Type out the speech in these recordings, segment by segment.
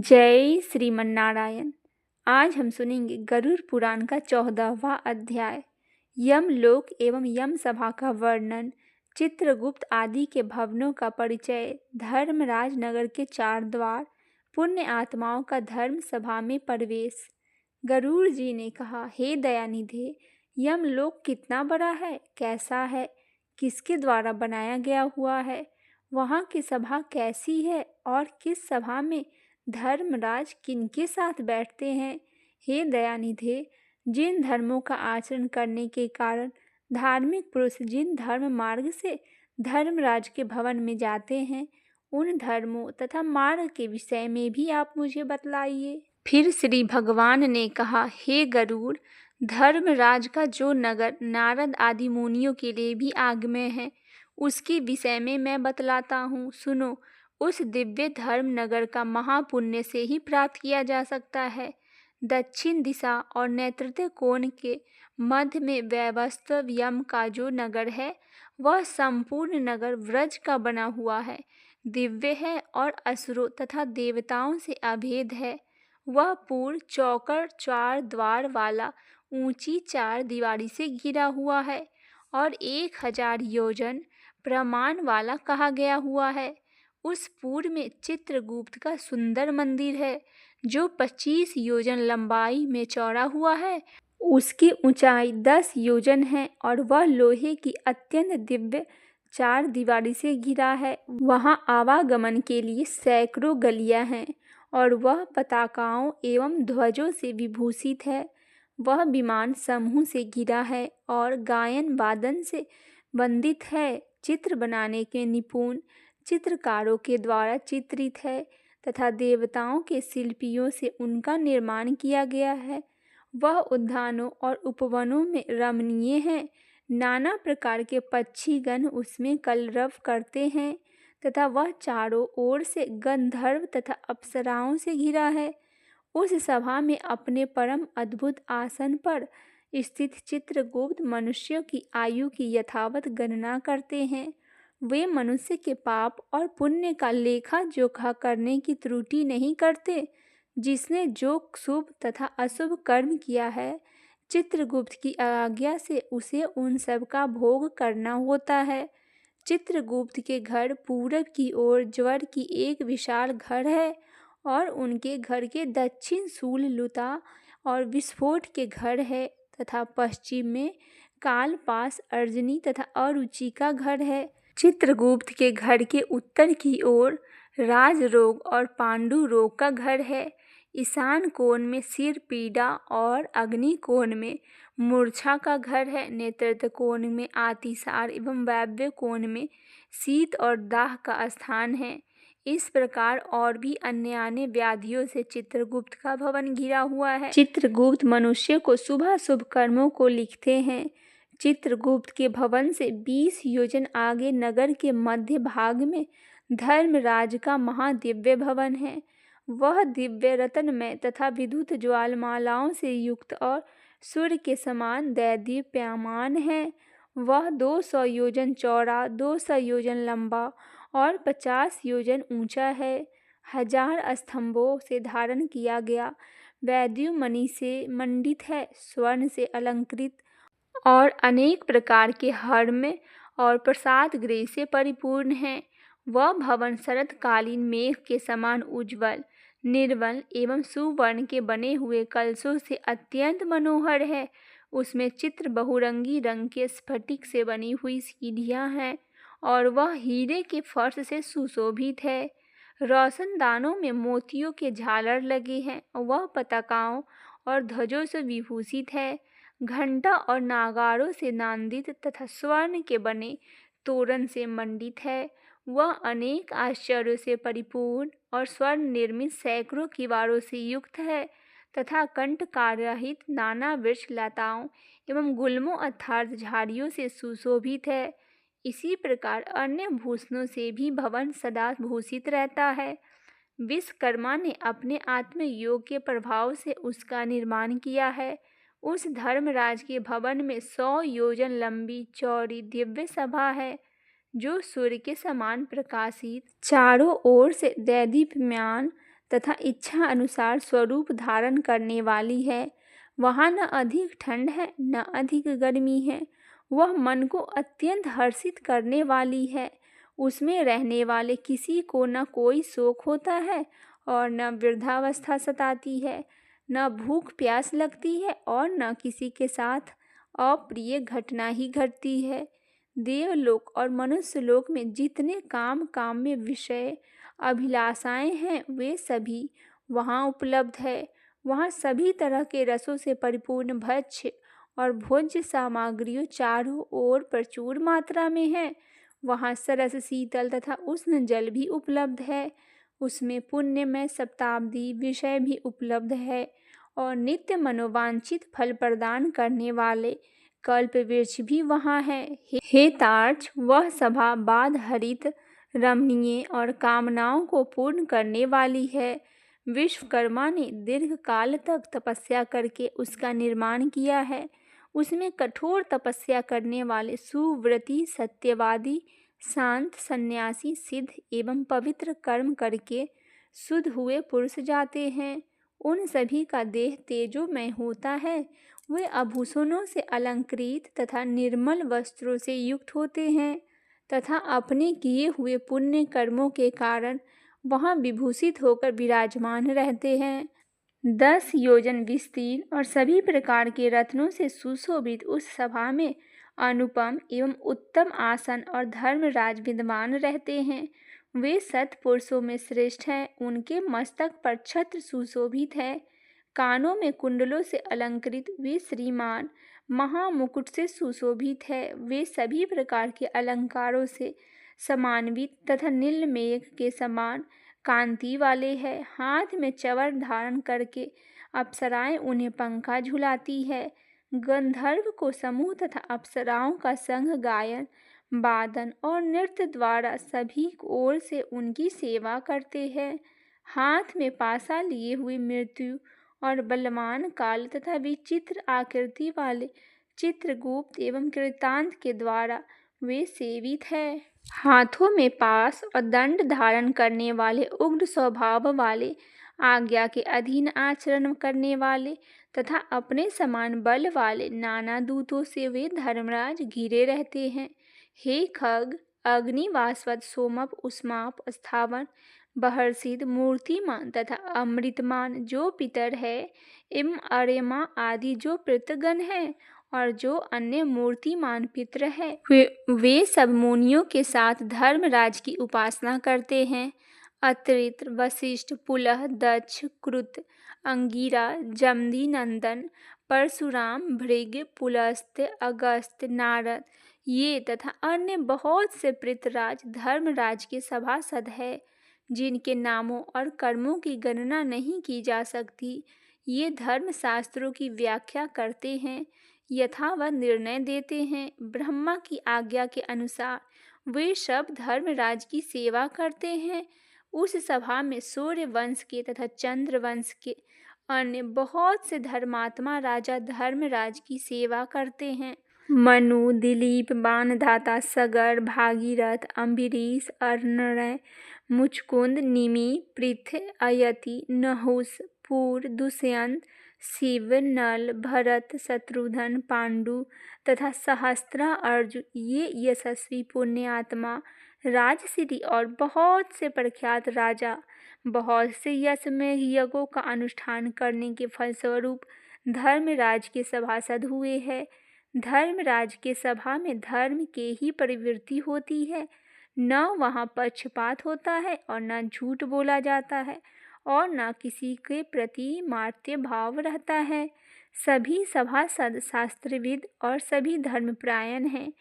जय श्रीमन्नारायण। आज हम सुनेंगे गरुड़ पुराण का 14वां अध्याय, यमलोक एवं यम सभा का वर्णन, चित्रगुप्त आदि के भवनों का परिचय, धर्मराज नगर के 4 द्वार, पुण्य आत्माओं का धर्म सभा में प्रवेश। गरुड़ जी ने कहा, हे दयानिधे, यमलोक कितना बड़ा है, कैसा है, किसके द्वारा बनाया गया हुआ है, वहाँ की सभा कैसी है और किस सभा में धर्मराज किनके साथ बैठते हैं। हे दयानिधे, जिन धर्मों का आचरण करने के कारण धार्मिक पुरुष जिन धर्म मार्ग से धर्मराज के भवन में जाते हैं, उन धर्मों तथा मार्ग के विषय में भी आप मुझे बतलाइए। फिर श्री भगवान ने कहा, हे गरुड़, धर्मराज का जो नगर नारद आदि मुनियों के लिए भी आगम्य है, उसके विषय में मैं बतलाता हूँ, सुनो। उस दिव्य धर्म नगर का महापुण्य से ही प्राप्त किया जा सकता है। दक्षिण दिशा और नेतृत्व कोण के मध्य में वैवस्वत यम का जो नगर है, वह संपूर्ण नगर व्रज का बना हुआ है, दिव्य है और असुरों तथा देवताओं से अभेद है। वह पूर्ण चौकर 4 द्वार वाला ऊंची 4 दीवारी से घिरा हुआ है और 1000 योजन प्रमाण वाला कहा गया हुआ है। उस पूर्व में चित्रगुप्त का सुंदर मंदिर है, जो 25 योजन लंबाई में चौड़ा हुआ है। उसकी ऊंचाई 10 योजन है और वह लोहे की अत्यंत दिव्य 4 दीवारी से घिरा है। वहाँ आवागमन के लिए सैकड़ों गलियां हैं और वह पताकाओं एवं ध्वजों से विभूषित है। वह विमान समूह से घिरा है और गायन वादन से वंदित है। चित्र बनाने के निपुण चित्रकारों के द्वारा चित्रित है तथा देवताओं के शिल्पियों से उनका निर्माण किया गया है। वह उद्यानों और उपवनों में रमणीय है। नाना प्रकार के पक्षीगण उसमें कलरव करते हैं तथा वह चारों ओर से गंधर्व तथा अप्सराओं से घिरा है। उस सभा में अपने परम अद्भुत आसन पर स्थित चित्रगुप्त मनुष्यों की आयु की यथावत गणना करते हैं। वे मनुष्य के पाप और पुण्य का लेखा जोखा करने की त्रुटि नहीं करते। जिसने जो शुभ तथा अशुभ कर्म किया है, चित्रगुप्त की आज्ञा से उसे उन सब का भोग करना होता है। चित्रगुप्त के घर पूरब की ओर ज्वर की एक विशाल घर है और उनके घर के दक्षिण शूललुता और विस्फोट के घर है तथा पश्चिम में कालपास, अर्जनी तथा अरुचि का घर है। चित्रगुप्त के घर के उत्तर की ओर राजरोग और पांडु रोग का घर है। ईशान कोण में सिर पीड़ा और अग्नि कोण में मूर्छा का घर है। नेतृत्व कोण में अतिसार एवं वायव्य कोण में शीत और दाह का स्थान है। इस प्रकार और भी अन्य व्याधियों से चित्रगुप्त का भवन घिरा हुआ है। चित्रगुप्त मनुष्य को शुभ शुभ कर्मों को लिखते हैं। चित्रगुप्त के भवन से 20 योजन आगे नगर के मध्य भाग में धर्मराज का महादिव्य भवन है। वह दिव्य रत्नमय तथा विद्युत ज्वालमालाओं से युक्त और सूर्य के समान दैदीप्यमान है। वह 200 योजन चौड़ा, 200 योजन लंबा और 50 योजन ऊंचा है। 1000 स्तंभों से धारण किया गया वैद्युमणि से मंडित है। स्वर्ण से अलंकृत और अनेक प्रकार के हर्म्य और प्रसाद गृह से परिपूर्ण है। वह भवन शरतकालीन मेघ के समान उज्ज्वल, निर्मल एवं सुवर्ण के बने हुए कलशों से अत्यंत मनोहर है। उसमें चित्र बहुरंगी रंग के स्फटिक से बनी हुई सीढ़ियां हैं और वह हीरे के फर्श से सुशोभित है। रोशनदानों में मोतियों के झालर लगे हैं। वह पताकाओं और ध्वजों से विभूषित है। घंटा और नागारों से नांदित तथा स्वर्ण के बने तोरण से मंडित है। वह अनेक आश्चर्यों से परिपूर्ण और स्वर्ण निर्मित सैकड़ों किवाड़ों से युक्त है तथा कंटकारहित नाना वृक्ष लताओं एवं गुल्मों अर्थात झाड़ियों से सुशोभित है। इसी प्रकार अन्य भूषणों से भी भवन सदा भूषित रहता है। विश्वकर्मा ने अपने आत्मयोग के प्रभाव से उसका निर्माण किया है। उस धर्मराज के भवन में 100 योजन लंबी चौड़ी दिव्य सभा है, जो सूर्य के समान प्रकाशित, चारों ओर से दैदीप्यमान तथा इच्छा अनुसार स्वरूप धारण करने वाली है। वहाँ न अधिक ठंड है न अधिक गर्मी है। वह मन को अत्यंत हर्षित करने वाली है। उसमें रहने वाले किसी को न कोई शोक होता है और न वृद्धावस्था सताती है, न भूख प्यास लगती है और न किसी के साथ अप्रिय घटना ही घटती है। देवलोक और मनुष्य लोक में जितने काम काम में विषय अभिलाषाएं हैं वे सभी वहाँ उपलब्ध है। वहाँ सभी तरह के रसों से परिपूर्ण भक्ष्य और भोज्य सामग्रियों चारों ओर प्रचुर मात्रा में है। वहाँ सरस शीतल तथा उष्ण जल भी उपलब्ध है। उसमें पुण्यमय शताब्दी विषय भी उपलब्ध है और नित्य मनोवांछित फल प्रदान करने वाले कल्प वृक्ष भी वहाँ है। हे तार्क्ष, वह सभा बाध हरित, रमणीय और कामनाओं को पूर्ण करने वाली है। विश्वकर्मा ने दीर्घ काल तक तपस्या करके उसका निर्माण किया है। उसमें कठोर तपस्या करने वाले सुव्रती, सत्यवादी, शांत, सन्यासी, सिद्ध एवं पवित्र कर्म करके शुद्ध हुए पुरुष जाते हैं। उन सभी का देह तेजोमय होता है। वे आभूषणों से अलंकृत तथा निर्मल वस्त्रों से युक्त होते हैं तथा अपने किए हुए पुण्य कर्मों के कारण वहाँ विभूषित होकर विराजमान रहते हैं। 10 योजन विस्तीर्ण और सभी प्रकार के रत्नों से सुशोभित उस सभा में अनुपम एवं उत्तम आसन और धर्मराज विद्यमान रहते हैं। वे सत्पुरुषों में श्रेष्ठ हैं। उनके मस्तक पर छत्र सुशोभित है। कानों में कुंडलों से अलंकृत वे श्रीमान महामुकुट से सुशोभित है। वे सभी प्रकार के अलंकारों से समान्वित तथा नीलमेघ के समान कांति वाले हैं। हाथ में चवर धारण करके अप्सराएं उन्हें पंखा झुलाती है। गंधर्व को समूह तथा अप्सराओं का संग गायन, वादन और नृत्य द्वारा सभी ओर से उनकी सेवा करते हैं। हाथ में पासा लिए हुए मृत्यु और बलवान काल तथा विचित्र आकृति वाले चित्रगुप्त एवं कृतांत के द्वारा वे सेवित है। हाथों में पास और दंड धारण करने वाले उग्र स्वभाव वाले, आज्ञा के अधीन आचरण करने वाले तथा अपने समान बल वाले नाना दूतों से वे धर्मराज घिरे रहते हैं। हे खग, अग्नि, वासवद, सोमप, उष्माप, स्थावन, बहर्षिद, मूर्तिमान तथा अमृतमान जो पितर है एवं अरेमा आदि जो पितृगण है और जो अन्य मूर्तिमान पितर है, वे सब मुनियों के साथ धर्मराज की उपासना करते हैं। अत्रित्र, वशिष्ठ, पुलह, दक्ष, कृत, अंगिरा, जमदी नंदन, परशुराम, भृग, पुलस्त्य, अगस्त्य, नारद ये तथा अन्य बहुत से पितृराज धर्मराज के सभासद है, जिनके नामों और कर्मों की गणना नहीं की जा सकती। ये धर्मशास्त्रों की व्याख्या करते हैं, यथावत निर्णय देते हैं। ब्रह्मा की आज्ञा के अनुसार वे सब धर्मराज की सेवा करते हैं। उस सभा में सूर्य वंश के तथा चंद्र वंश के अन्य बहुत से धर्मात्मा राजा धर्मराज की सेवा करते हैं। मनु, दिलीप, बाणधाता, सगर, भागीरथ, अम्बरीश, अर्णय, मुचकुंद, निमि, पृथ, अयति, नहुस, पूर, दुष्यंत, शिव, नल, भरत, शत्रुघ्न, पांडु तथा सहस्त्रा अर्जुन ये यशस्वी पुण्यात्मा राजसिद्धि और बहुत से प्रख्यात राजा बहुत से यशमय यज्ञों का अनुष्ठान करने के फलस्वरूप धर्मराज के सभासद हुए हैं। धर्मराज के सभा में धर्म के ही प्रवृत्ति होती है। न वहाँ पक्षपात होता है और न झूठ बोला जाता है और न किसी के प्रति मार्त्य भाव रहता है। सभी सभासद शास्त्रविद और सभी धर्मपरायण हैं।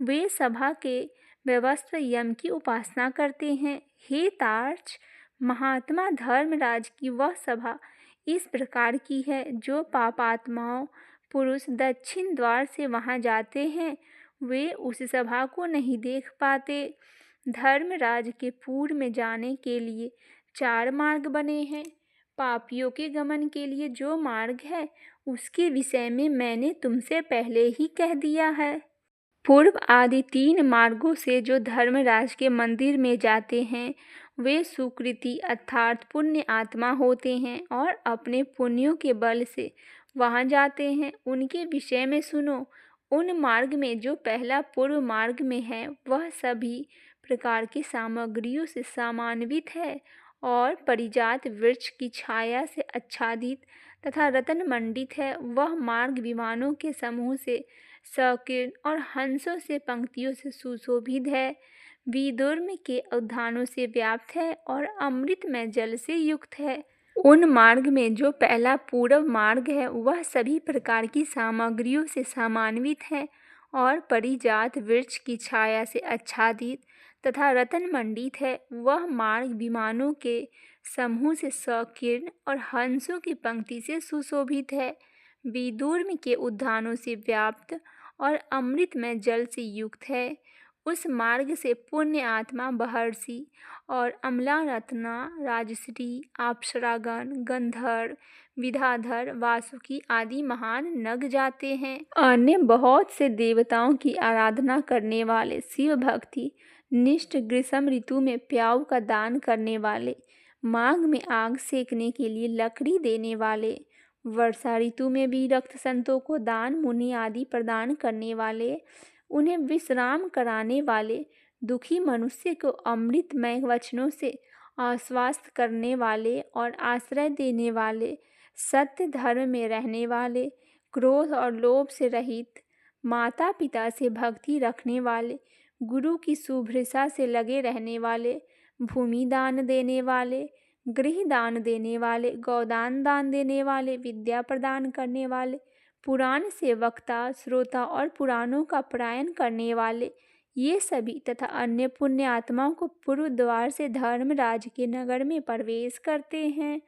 वे सभा के व्यवस्थित यम की उपासना करते हैं। हे तार्क्ष, महात्मा धर्मराज की वह सभा इस प्रकार की है। जो पापात्माओं पुरुष दक्षिण द्वार से वहाँ जाते हैं वे उस सभा को नहीं देख पाते। धर्मराज के पूर्व में जाने के लिए 4 मार्ग बने हैं। पापियों के गमन के लिए जो मार्ग है उसके विषय में मैंने तुमसे पहले ही कह दिया है। पूर्व आदि 3 मार्गों से जो धर्मराज के मंदिर में जाते हैं वे सुकृति अर्थात पुण्य आत्मा होते हैं और अपने पुण्यों के बल से वहाँ जाते हैं। उनके विषय में सुनो। उन मार्ग में जो पहला पूर्व मार्ग में है वह सभी प्रकार की सामग्रियों से समान्वित है और परिजात वृक्ष की छाया से आच्छादित तथा रत्न मंडित है। वह मार्ग विमानों के समूह से सकीर्ण और हंसों से पंक्तियों से सुशोभित है, विदुर्म के उद्यानों से व्याप्त है और अमृतमय जल से युक्त है। उन मार्ग में जो पहला पूर्व मार्ग है वह सभी प्रकार की सामग्रियों से समान्वित है और परिजात वृक्ष की छाया से आच्छादित तथा रत्न मंडित है। वह मार्ग विमानों के समूह से सकीर्ण और हंसों की पंक्ति से सुशोभित है, विदुर्म के उद्यानों से व्याप्त और अमृतमय जल से युक्त है। उस मार्ग से पुण्य आत्मा महर्षि और अमलारत्ना, राजश्री, अप्सरागण, गंधर्व, विद्याधर, वासुकी आदि महान नग जाते हैं। अन्य बहुत से देवताओं की आराधना करने वाले, शिव भक्ति निष्ठ, ग्रीष्म ऋतु में प्याऊ का दान करने वाले, माघ में आग सेकने के लिए लकड़ी देने वाले, वर्षा ऋतु में भी रक्त संतों को दान मुनि आदि प्रदान करने वाले, उन्हें विश्राम कराने वाले, दुखी मनुष्य को अमृतमय वचनों से आश्वस्त करने वाले और आश्रय देने वाले, सत्य धर्म में रहने वाले, क्रोध और लोभ से रहित, माता पिता से भक्ति रखने वाले, गुरु की शुभ्रता से लगे रहने वाले, भूमि दान देने वाले, गृह दान देने वाले, गौदान दान देने वाले, विद्या प्रदान करने वाले, पुराण से वक्ता, श्रोता और पुराणों का पारायण करने वाले, ये सभी तथा अन्य पुण्य आत्माओं को पूर्व द्वार से धर्मराज के नगर में प्रवेश करते हैं।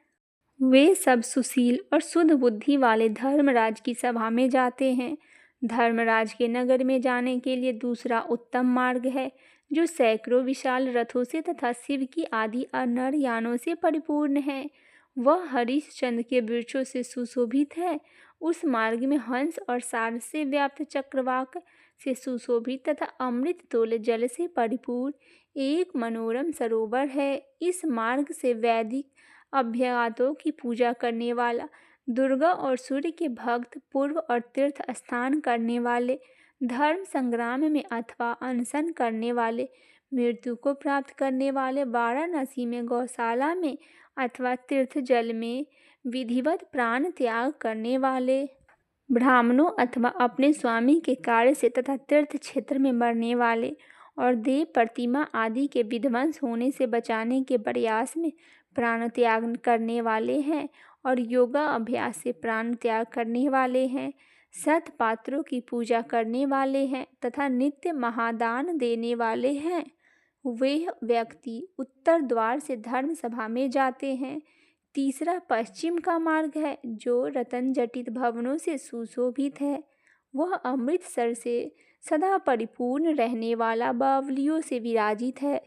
वे सब सुशील और शुद्ध बुद्धि वाले धर्मराज की सभा में जाते हैं। धर्मराज के नगर में जाने के लिए दूसरा उत्तम मार्ग है जो सैकड़ों विशाल रथों से तथा शिव की आदि अनर यानों से परिपूर्ण है। वह हरिश्चंद्र के वृक्षों से सुशोभित है। उस मार्ग में हंस और सार से व्याप्त चक्रवाक से सुशोभित तथा अमृत तुल्य जल से परिपूर्ण एक मनोरम सरोवर है। इस मार्ग से वैदिक अभ्यागतों की पूजा करने वाला, दुर्गा और सूर्य के भक्त, पूर्व और तीर्थ स्नान करने वाले, धर्म संग्राम में अथवा अनशन करने वाले, मृत्यु को प्राप्त करने वाले, वाराणसी में गौशाला में अथवा तीर्थ जल में विधिवत प्राण त्याग करने वाले, ब्राह्मणों अथवा अपने स्वामी के कार्य से तथा तीर्थ क्षेत्र में मरने वाले और देव प्रतिमा आदि के विध्वंस होने से बचाने के प्रयास में प्राण त्याग करने वाले हैं और योगा अभ्यास से प्राण त्याग करने वाले हैं, सत पात्रों की पूजा करने वाले हैं तथा नित्य महादान देने वाले हैं। वे व्यक्ति उत्तर द्वार से धर्म सभा में जाते हैं। तीसरा पश्चिम का मार्ग है जो रतन जटित भवनों से सुशोभित है। वह अमृतसर से सदा परिपूर्ण रहने वाला बावलियों से विराजित है।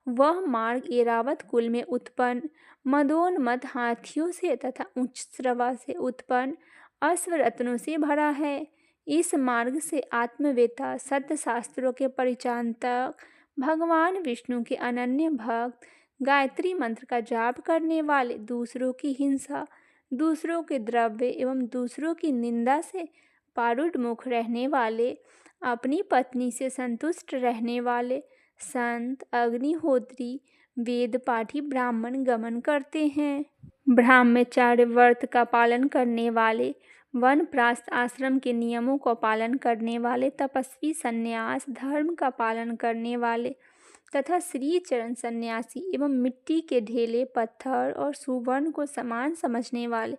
वह मार्ग एरावत कुल में उत्पन्न मदोन्मत्त हाथियों से तथा उच्च श्रवा से उत्पन्न अश्वरत्नों से भरा है। इस मार्ग से आत्मवेता, सत्य शास्त्रों के परिचांतक, भगवान विष्णु के अनन्य भक्त, गायत्री मंत्र का जाप करने वाले, दूसरों की हिंसा, दूसरों के द्रव्य एवं दूसरों की निंदा से पारुडमुख रहने वाले, अपनी पत्नी से संतुष्ट रहने वाले, संत, अग्निहोत्री, वेद पाठी ब्राह्मण गमन करते हैं। ब्रह्मचर्य व्रत का पालन करने वाले, वनप्रस्थ आश्रम के नियमों का पालन करने वाले, तपस्वी, संन्यास धर्म का पालन करने वाले तथा श्री चरण सन्यासी एवं मिट्टी के ढेले, पत्थर और सुवर्ण को समान समझने वाले,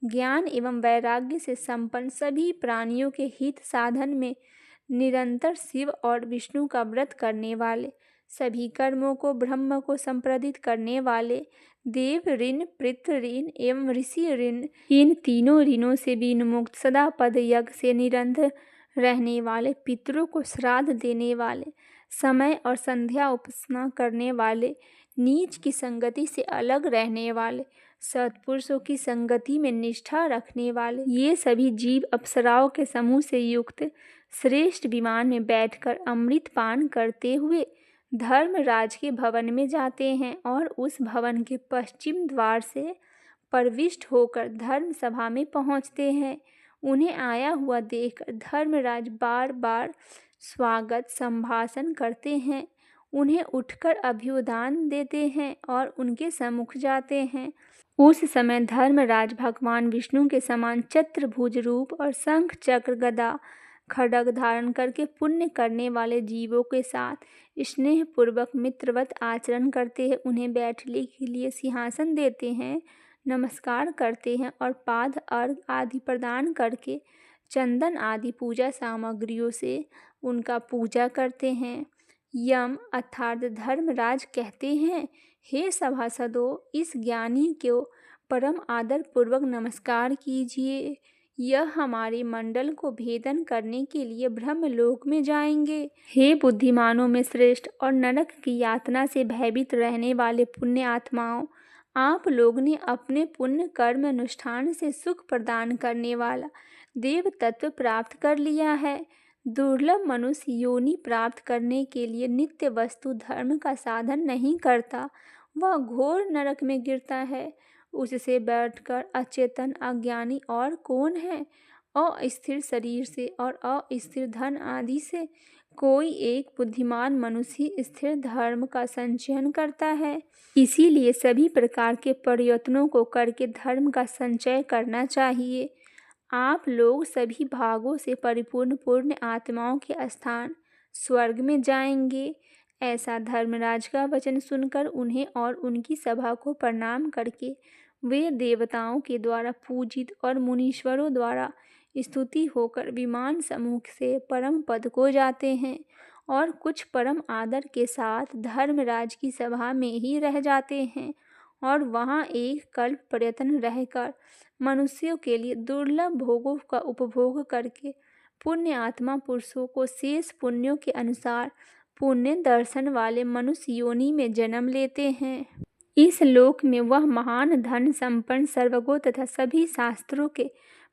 ज्ञान एवं वैराग्य से संपन्न, सभी प्राणियों के हित साधन में निरंतर शिव और विष्णु का व्रत करने वाले, सभी कर्मों को ब्रह्म को संप्रदित करने वाले, देव ऋण, पितृ ऋण एवं ऋषि ऋण, इन तीनों ऋणों से विमुक्त, सदा पद यज्ञ से निरंतर रहने वाले, पितरों को श्राद्ध देने वाले, समय और संध्या उपासना करने वाले, नीच की संगति से अलग रहने वाले, सत्पुरुषों की संगति में निष्ठा रखने वाले, ये सभी जीव अप्सराओं के समूह से युक्त श्रेष्ठ विमान में बैठकर अमृत पान करते हुए धर्मराज के भवन में जाते हैं और उस भवन के पश्चिम द्वार से प्रविष्ट होकर धर्म सभा में पहुंचते हैं। उन्हें आया हुआ देखकर धर्मराज बार बार स्वागत संभाषण करते हैं, उन्हें उठकर अभ्युदान देते हैं और उनके सम्मुख जाते हैं। उस समय धर्मराज भगवान विष्णु के समान चतुर्भुज रूप और शंख चक्र गदा खड्ग धारण करके पुण्य करने वाले जीवों के साथ स्नेहपूर्वक मित्रवत आचरण करते हैं, उन्हें बैठने के लिए सिंहासन देते हैं, नमस्कार करते हैं और पाद अर्घ आदि प्रदान करके चंदन आदि पूजा सामग्रियों से उनका पूजा करते हैं। यम अर्थात धर्मराज कहते हैं, हे सभासदों, इस ज्ञानी को परम आदर पूर्वक नमस्कार कीजिए। यह हमारे मंडल को भेदन करने के लिए ब्रह्मलोक में जाएंगे। हे बुद्धिमानों में श्रेष्ठ और नरक की यातना से भयभीत रहने वाले पुण्य आत्माओं, आप लोग ने अपने पुण्य कर्म अनुष्ठान से सुख प्रदान करने वाला देव तत्व प्राप्त कर लिया है। दुर्लभ मनुष्य योनि प्राप्त करने के लिए नित्य वस्तु धर्म का साधन नहीं करता, वह घोर नरक में गिरता है। उससे बैठकर अचेतन अज्ञानी और कौन है? अस्थिर शरीर से और अस्थिर धन आदि से कोई एक बुद्धिमान मनुष्य स्थिर धर्म का संचयन करता है। इसीलिए सभी प्रकार के प्रयत्नों को करके धर्म का संचय करना चाहिए। आप लोग सभी भागों से परिपूर्ण पूर्ण आत्माओं के स्थान स्वर्ग में जाएंगे। ऐसा धर्मराज का वचन सुनकर उन्हें और उनकी सभा को प्रणाम करके वे देवताओं के द्वारा पूजित और मुनीश्वरों द्वारा स्तुति होकर विमान समूह से परम पद को जाते हैं और कुछ परम आदर के साथ धर्मराज की सभा में ही रह जाते हैं और वहाँ एक कल्प पर्यटन रहकर मनुष्यों के लिए दुर्लभ भोगों का उपभोग करके पुण्य आत्मा पुरुषों को शेष पुण्यों के अनुसार पुण्य दर्शन वाले मनुष्य योनि में जन्म लेते हैं। इस लोक में वह महान धन संपन्न सर्वगो तथा सभी शास्त्रों के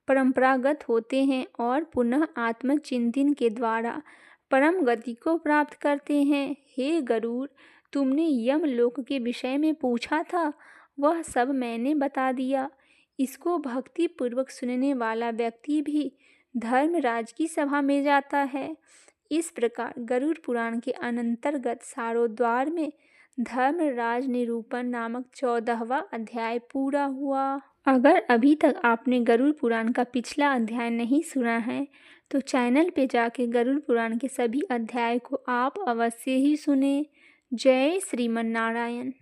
परंपरागत होते हैं और पुनः आत्मचिंतन के द्वारा परम गति को प्राप्त करते हैं। हे गरुड़, तुमने यमलोक के विषय में पूछा था, वह सब मैंने बता दिया। इसको भक्ति पूर्वक सुनने वाला व्यक्ति भी धर्मराज की सभा में जाता है। इस प्रकार गरुड़ पुराण के अंतर्गत सारोद्वार में धर्मराज निरूपण नामक 14वां अध्याय पूरा हुआ। अगर अभी तक आपने गरुड़ पुराण का पिछला अध्याय नहीं सुना है तो चैनल पे जाके गरुड़ पुराण के सभी अध्याय को आप अवश्य ही सुने। जय श्रीमन नारायण।